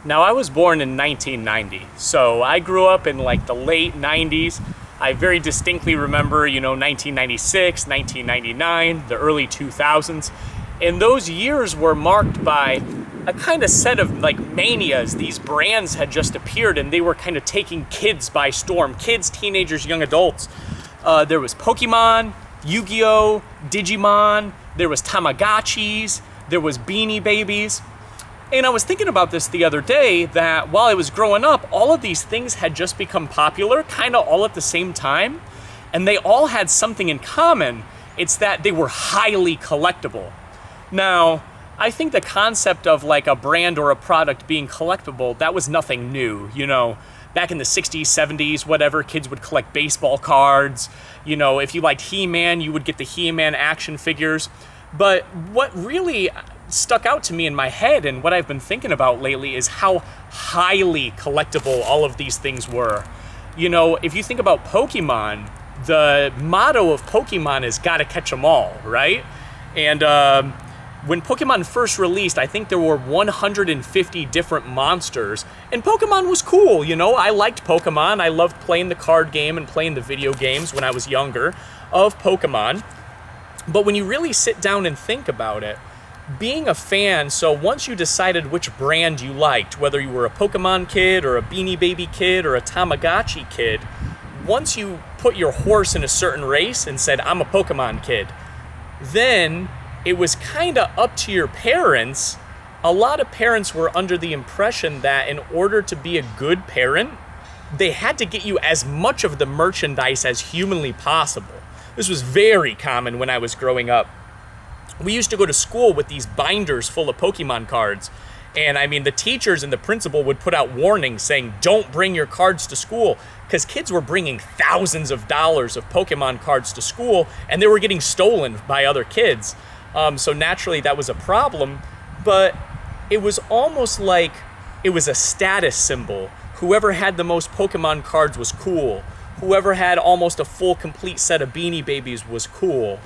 Now, I was born in 1990, so I grew up in like the late 90s. I very distinctly remember, 1996, 1999, the early 2000s. And those years were marked by a kind of set of like manias. These brands had just appeared and they were kind of taking kids by storm. Kids, teenagers, young adults. There was Pokemon, Yu-Gi-Oh, Digimon, there was Tamagotchis, there was Beanie Babies. And I was thinking about this the other day, that while I was growing up, all of these things had just become popular, kind of all at the same time, and they all had something in common. It's that they were highly collectible. Now, I think the concept of like a brand or a product being collectible, that was nothing new, Back in the 60s, 70s, whatever, kids would collect baseball cards. If you liked He-Man, you would get the He-Man action figures. But what really stuck out to me in my head and what I've been thinking about lately is how highly collectible all of these things were. If you think about Pokemon, the motto of Pokemon is gotta catch 'em all, right? And when Pokemon first released, I think there were 150 different monsters, and Pokemon was cool, I liked Pokemon. I loved playing the card game and playing the video games when I was younger of Pokemon. But when you really sit down and think about it, being a fan, so once you decided which brand you liked, whether you were a Pokemon kid or a Beanie Baby kid or a Tamagotchi kid, once you put your horse in a certain race and said, I'm a Pokemon kid, then it was kind of up to your parents. A lot of parents were under the impression that in order to be a good parent, they had to get you as much of the merchandise as humanly possible. This was very common when I was growing up. We used to go to school with these binders full of Pokemon cards. And the teachers and the principal would put out warnings saying, don't bring your cards to school, because kids were bringing thousands of dollars of Pokemon cards to school and they were getting stolen by other kids. So naturally that was a problem, but it was almost like it was a status symbol. Whoever had the most Pokemon cards was cool. Whoever had almost a full complete set of Beanie Babies was cool.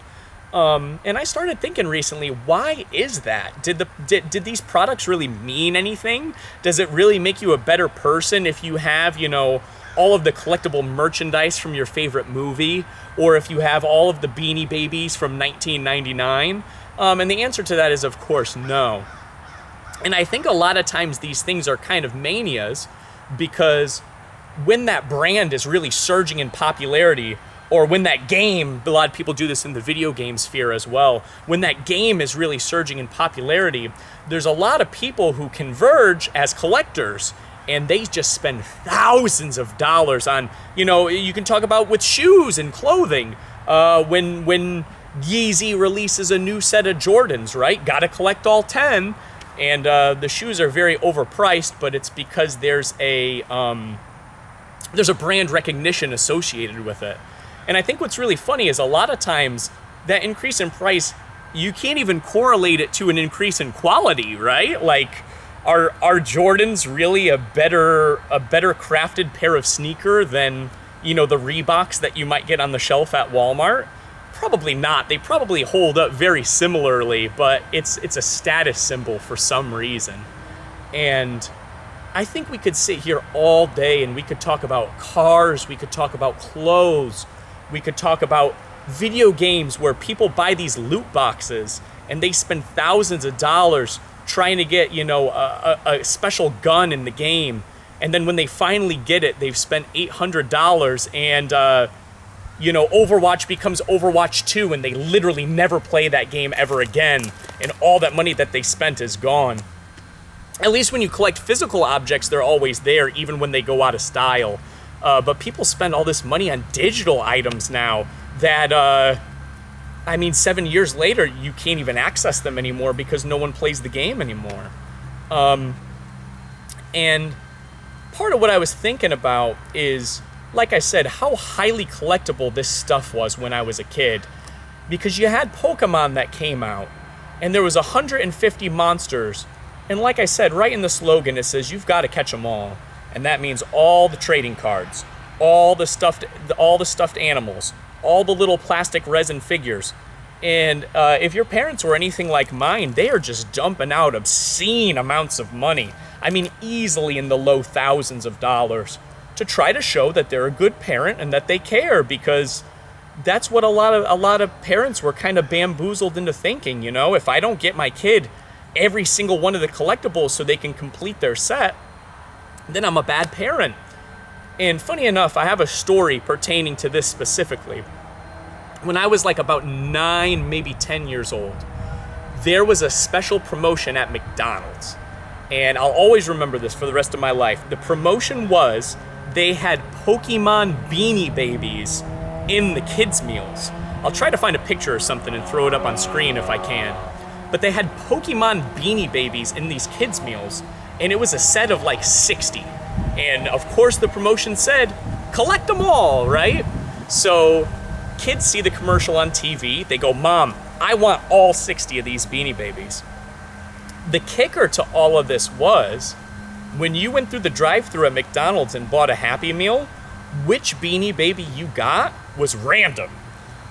And I started thinking recently, why is that? Did these products really mean anything? Does it really make you a better person if you have, all of the collectible merchandise from your favorite movie, or if you have all of the Beanie Babies from 1999? And the answer to that is, of course, no. And I think a lot of times these things are kind of manias, because when that brand is really surging in popularity, or when that game, a lot of people do this in the video game sphere as well, when that game is really surging in popularity, there's a lot of people who converge as collectors, and they just spend thousands of dollars on, you can talk about with shoes and clothing. When Yeezy releases a new set of Jordans, right? Gotta collect all 10. And the shoes are very overpriced, but it's because there's a brand recognition associated with it. And I think what's really funny is a lot of times that increase in price, you can't even correlate it to an increase in quality, right? Like, are Jordans really a better crafted pair of sneaker than, the Reeboks that you might get on the shelf at Walmart? Probably not. They probably hold up very similarly, but it's a status symbol for some reason. And I think we could sit here all day and we could talk about cars, we could talk about clothes, we could talk about video games where people buy these loot boxes and they spend thousands of dollars trying to get, a special gun in the game. And then when they finally get it, they've spent $800 and, Overwatch becomes Overwatch 2 and they literally never play that game ever again. And all that money that they spent is gone. At least when you collect physical objects, they're always there, even when they go out of style. But people spend all this money on digital items now that, 7 years later, you can't even access them anymore because no one plays the game anymore. And part of what I was thinking about is, like I said, how highly collectible this stuff was when I was a kid. Because you had Pokemon that came out, and there was 150 monsters. And like I said, right in the slogan, it says, you've got to catch them all. And that means all the trading cards, all the stuffed animals, all the little plastic resin figures. And if your parents were anything like mine, they are just dumping out obscene amounts of money I mean, easily in the low thousands of dollars, to try to show that they're a good parent and that they care, because that's what a lot of parents were kind of bamboozled into thinking. You know, if I don't get my kid every single one of the collectibles so they can complete their set, then I'm a bad parent. And funny enough, I have a story pertaining to this specifically. When I was like about 9, maybe 10 years old, there was a special promotion at McDonald's. And I'll always remember this for the rest of my life. The promotion was they had Pokemon Beanie Babies in the kids' meals. I'll try to find a picture or something and throw it up on screen if I can. But they had Pokemon Beanie Babies in these kids' meals, and it was a set of like 60. And of course the promotion said, collect them all, right? So kids see the commercial on TV, they go, Mom, I want all 60 of these Beanie Babies. The kicker to all of this was, when you went through the drive-thru at McDonald's and bought a Happy Meal, which Beanie Baby you got was random.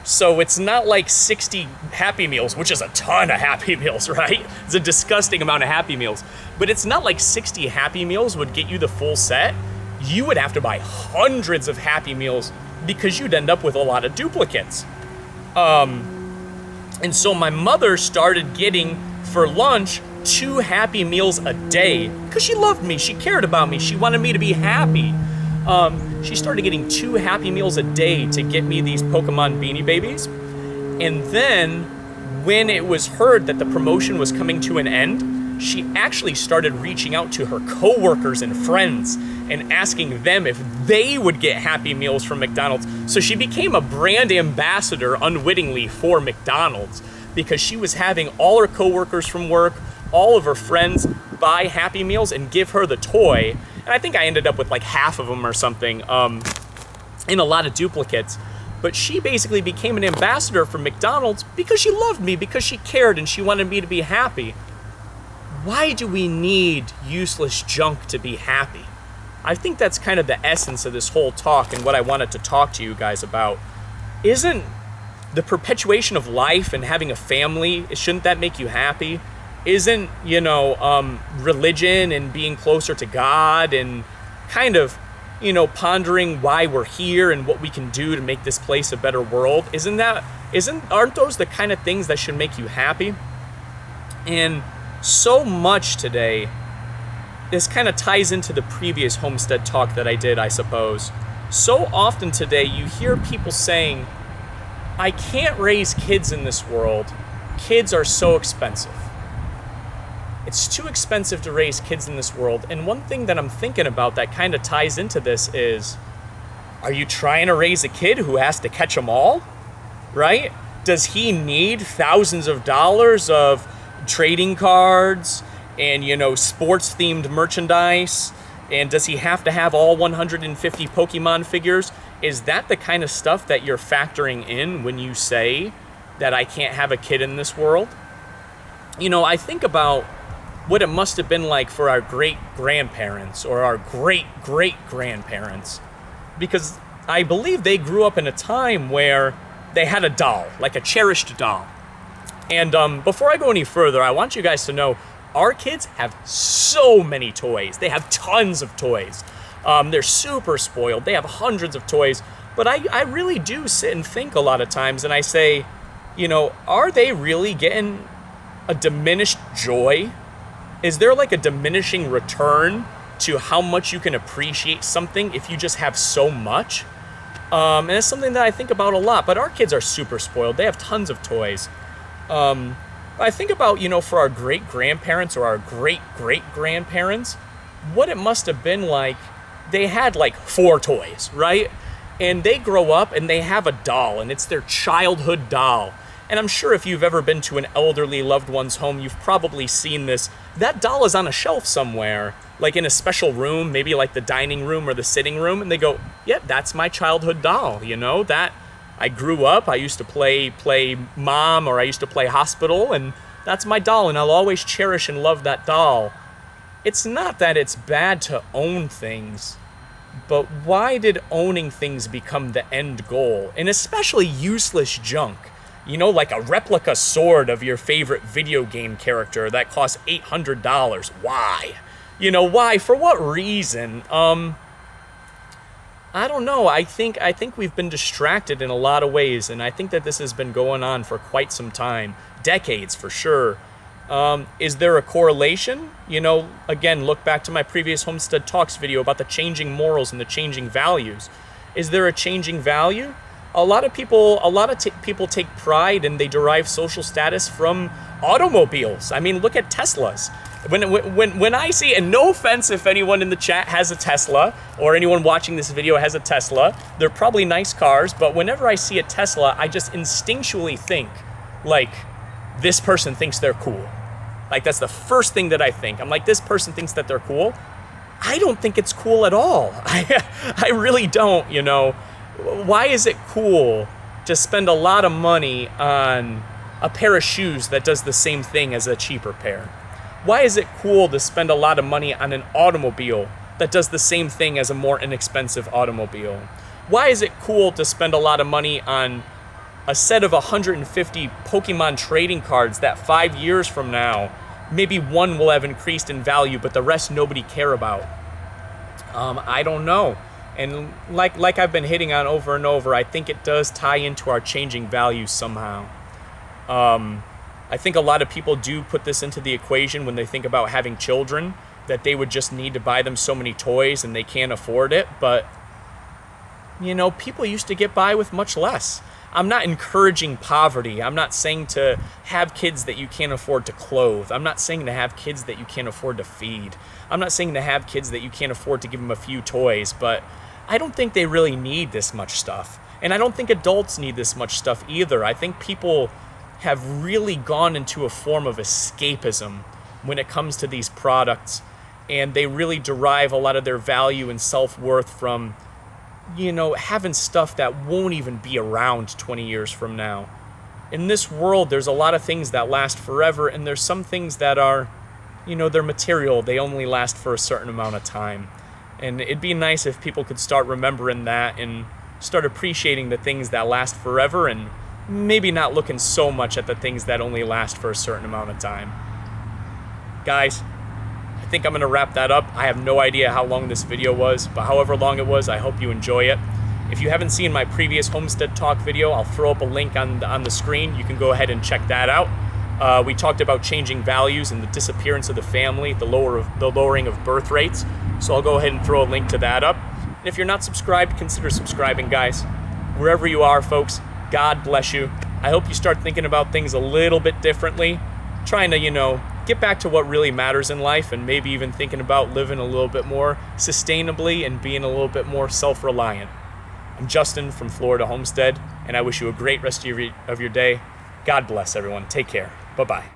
So it's not like 60 Happy Meals, which is a ton of Happy Meals, right? It's a disgusting amount of Happy Meals. But it's not like 60 Happy Meals would get you the full set. You would have to buy hundreds of Happy Meals because you'd end up with a lot of duplicates. And so my mother started getting for lunch 2 Happy Meals a day because she loved me, she cared about me, she wanted me to be happy. She started getting 2 Happy Meals a day to get me these Pokemon Beanie Babies. And then when it was heard that the promotion was coming to an end, she actually started reaching out to her coworkers and friends and asking them if they would get Happy Meals from McDonald's. So she became a brand ambassador unwittingly for McDonald's, because she was having all her coworkers from work, all of her friends buy Happy Meals and give her the toy. And I think I ended up with like half of them or something, in a lot of duplicates. But she basically became an ambassador for McDonald's because she loved me, because she cared and she wanted me to be happy. Why do we need useless junk to be happy? I think that's kind of the essence of this whole talk and what I wanted to talk to you guys about. Isn't the perpetuation of life and having a family, shouldn't that make you happy? Isn't, religion and being closer to God and kind of, pondering why we're here and what we can do to make this place a better world, aren't those the kind of things that should make you happy? And so much today, this kind of ties into the previous Homestead talk that I did, I suppose. So often today, you hear people saying, I can't raise kids in this world. Kids are so expensive. It's too expensive to raise kids in this world. And one thing that I'm thinking about that kind of ties into this is, are you trying to raise a kid who has to catch them all? Right? Does he need thousands of dollars of trading cards and, sports-themed merchandise? And does he have to have all 150 Pokemon figures? Is that the kind of stuff that you're factoring in when you say that I can't have a kid in this world? I think about what it must have been like for our great-grandparents or our great-great-grandparents, because I believe they grew up in a time where they had a doll, like a cherished doll. And before I go any further, I want you guys to know our kids have so many toys. They have tons of toys. They're super spoiled. They have hundreds of toys. But I really do sit and think a lot of times, and I say, are they really getting a diminished joy? Is there like a diminishing return to how much you can appreciate something if you just have so much? And it's something that I think about a lot. But our kids are super spoiled. They have tons of toys. I think about, for our great-grandparents or our great-great-grandparents, what it must have been like. They had like 4 toys, right? And they grow up and they have a doll, and it's their childhood doll. And I'm sure if you've ever been to an elderly loved one's home, you've probably seen this. That doll is on a shelf somewhere, like in a special room, maybe like the dining room or the sitting room, and they go, yeah, that's my childhood doll, that I grew up, I used to play mom, or I used to play hospital, and that's my doll, and I'll always cherish and love that doll. It's not that it's bad to own things, but why did owning things become the end goal? And especially useless junk. Like a replica sword of your favorite video game character that costs $800. Why? You know, why? For what reason? I don't know. I think we've been distracted in a lot of ways, and I think that this has been going on for quite some time, decades for sure. Is there a correlation? You know, again, look back to my previous Homestead Talks video about the changing morals and the changing values. Is there a changing value? A lot of people take pride and they derive social status from automobiles. I mean, look at Teslas. When I see, and no offense if anyone in the chat has a Tesla or anyone watching this video has a Tesla, they're probably nice cars, but whenever I see a Tesla, I just instinctually think, like, this person thinks they're cool. Like, that's the first thing that I think. I'm like, this person thinks that they're cool. I don't think it's cool at all. I really don't, you know. Why is it cool to spend a lot of money on a pair of shoes that does the same thing as a cheaper pair? Why is it cool to spend a lot of money on an automobile that does the same thing as a more inexpensive automobile? Why is it cool to spend a lot of money on a set of 150 Pokemon trading cards that 5 years from now, maybe one will have increased in value, but the rest nobody care about? I don't know. And like I've been hitting on over and over, I think it does tie into our changing values somehow. I think a lot of people do put this into the equation when they think about having children, that they would just need to buy them so many toys and they can't afford it. But, you know, people used to get by with much less. I'm not encouraging poverty. I'm not saying to have kids that you can't afford to clothe. I'm not saying to have kids that you can't afford to feed. I'm not saying to have kids that you can't afford to give them a few toys, but I don't think they really need this much stuff. And I don't think adults need this much stuff either. I think people have really gone into a form of escapism when it comes to these products, and they really derive a lot of their value and self-worth from, you know, having stuff that won't even be around 20 years from now. In this world, there's a lot of things that last forever, and there's some things that are, you know, they're material. They only last for a certain amount of time. And it'd be nice if people could start remembering that and start appreciating the things that last forever, and maybe not looking so much at the things that only last for a certain amount of time. Guys, I think I'm going to wrap that up. I have no idea how long this video was, but however long it was, I hope you enjoy it. If you haven't seen my previous Homestead Talk video, I'll throw up a link on the screen. You can go ahead and check that out. We talked about changing values and the disappearance of the family, the lowering of birth rates. So I'll go ahead and throw a link to that up. And if you're not subscribed, consider subscribing, guys. Wherever you are, folks, God bless you. I hope you start thinking about things a little bit differently, trying to, you know, get back to what really matters in life, and maybe even thinking about living a little bit more sustainably and being a little bit more self-reliant. I'm Justin from Florida Homestead, and I wish you a great rest of your day. God bless everyone. Take care. Bye-bye.